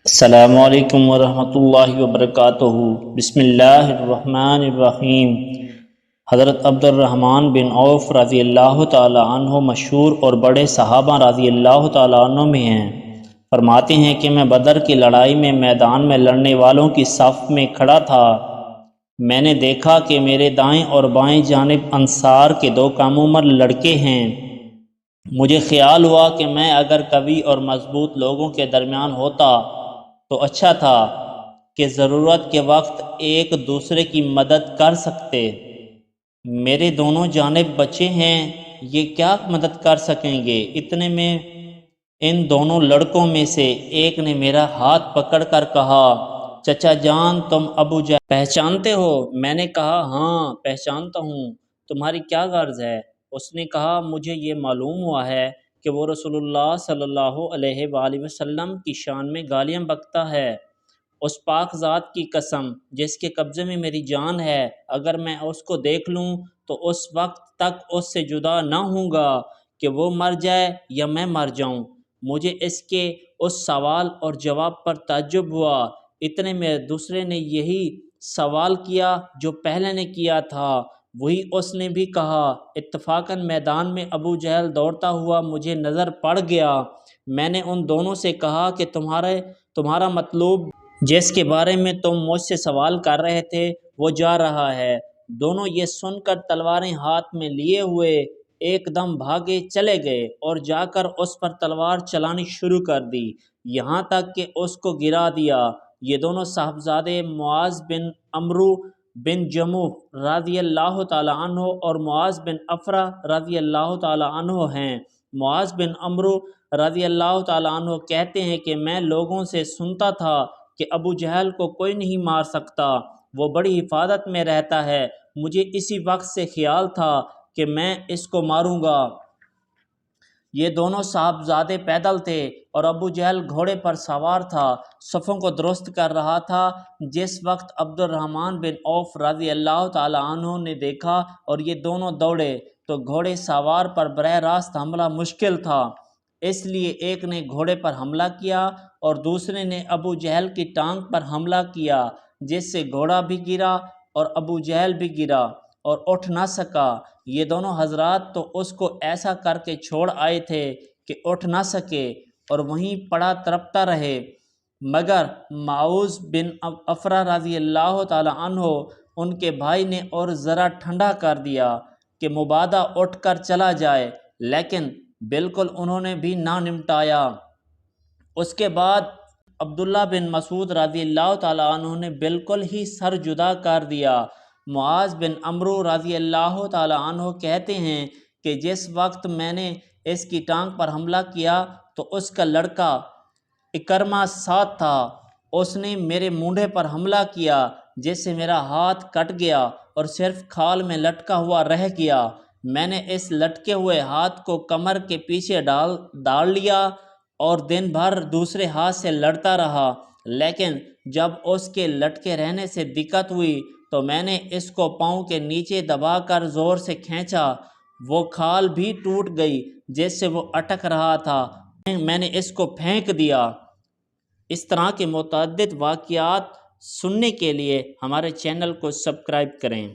السلام علیکم ورحمۃ اللہ وبرکاتہ۔ بسم اللہ الرحمن الرحیم۔ حضرت عبد الرحمن بن عوف رضی اللہ تعالی عنہ مشہور اور بڑے صحابہ رضی اللہ تعالی عنہ میں ہیں۔ فرماتے ہیں کہ میں بدر کی لڑائی میں میدان میں لڑنے والوں کی صف میں کھڑا تھا۔ میں نے دیکھا کہ میرے دائیں اور بائیں جانب انصار کے دو کم عمر لڑکے ہیں۔ مجھے خیال ہوا کہ میں اگر قوی اور مضبوط لوگوں کے درمیان ہوتا تو اچھا تھا کہ ضرورت کے وقت ایک دوسرے کی مدد کر سکتے۔ میرے دونوں جانب بچے ہیں، یہ کیا مدد کر سکیں گے؟ اتنے میں ان دونوں لڑکوں میں سے ایک نے میرا ہاتھ پکڑ کر کہا، چچا جان تم ابو جہل پہچانتے ہو؟ میں نے کہا ہاں پہچانتا ہوں، تمہاری کیا غرض ہے؟ اس نے کہا مجھے یہ معلوم ہوا ہے کہ وہ رسول اللہ صلی اللہ علیہ وآلہ وسلم کی شان میں گالیاں بکتا ہے۔ اس پاک ذات کی قسم جس کے قبضے میں میری جان ہے، اگر میں اس کو دیکھ لوں تو اس وقت تک اس سے جدا نہ ہوں گا کہ وہ مر جائے یا میں مر جاؤں۔ مجھے اس کے اس سوال اور جواب پر تعجب ہوا۔ اتنے میں دوسرے نے یہی سوال کیا جو پہلے نے کیا تھا، وہی اس نے بھی کہا۔ اتفاقاً میدان میں ابو جہل دوڑتا ہوا مجھے نظر پڑ گیا۔ میں نے ان دونوں سے کہا کہ تمہارا مطلوب جس کے بارے میں تم مجھ سے سوال کر رہے تھے وہ جا رہا ہے۔ دونوں یہ سن کر تلواریں ہاتھ میں لیے ہوئے ایک دم بھاگے چلے گئے اور جا کر اس پر تلوار چلانی شروع کر دی، یہاں تک کہ اس کو گرا دیا۔ یہ دونوں صاحبزادے معاذ بن عمرو بن جموح رضی اللہ تعالی عنہ اور معاذ بن افرا رضی اللہ تعالی عنہ ہیں۔ معاذ بن عمرو رضی اللہ تعالی عنہ کہتے ہیں کہ میں لوگوں سے سنتا تھا کہ ابو جہل کو کوئی نہیں مار سکتا، وہ بڑی حفاظت میں رہتا ہے۔ مجھے اسی وقت سے خیال تھا کہ میں اس کو ماروں گا۔ یہ دونوں صاحبزادے پیدل تھے اور ابو جہل گھوڑے پر سوار تھا، صفوں کو درست کر رہا تھا۔ جس وقت عبد الرحمن بن عوف رضی اللہ تعالی عنہ نے دیکھا اور یہ دونوں دوڑے تو گھوڑے سوار پر براہ راست حملہ مشکل تھا، اس لیے ایک نے گھوڑے پر حملہ کیا اور دوسرے نے ابو جہل کی ٹانگ پر حملہ کیا، جس سے گھوڑا بھی گرا اور ابو جہل بھی گرا اور اٹھ نہ سکا۔ یہ دونوں حضرات تو اس کو ایسا کر کے چھوڑ آئے تھے کہ اٹھ نہ سکے اور وہیں پڑا تڑپتا رہے، مگر معاذ بن افرا رضی اللہ تعالی عنہ ان کے بھائی نے اور ذرا ٹھنڈا کر دیا کہ مبادا اٹھ کر چلا جائے، لیکن بالکل انہوں نے بھی نہ نمٹایا۔ اس کے بعد عبداللہ بن مسعود رضی اللہ تعالی عنہ نے بالکل ہی سر جدا کر دیا۔ معاذ بن عمرو رضی اللہ تعالی عنہ کہتے ہیں کہ جس وقت میں نے اس کی ٹانگ پر حملہ کیا تو اس کا لڑکا اکرمہ ساتھ تھا، اس نے میرے مونڈھے پر حملہ کیا جس سے میرا ہاتھ کٹ گیا اور صرف کھال میں لٹکا ہوا رہ گیا۔ میں نے اس لٹکے ہوئے ہاتھ کو کمر کے پیچھے ڈال لیا اور دن بھر دوسرے ہاتھ سے لڑتا رہا، لیکن جب اس کے لٹکے رہنے سے دقت ہوئی تو میں نے اس کو پاؤں کے نیچے دبا کر زور سے کھینچا، وہ کھال بھی ٹوٹ گئی جس سے وہ اٹک رہا تھا، میں نے اس کو پھینک دیا۔ اس طرح کے متعدد واقعات سننے کے لیے ہمارے چینل کو سبسکرائب کریں۔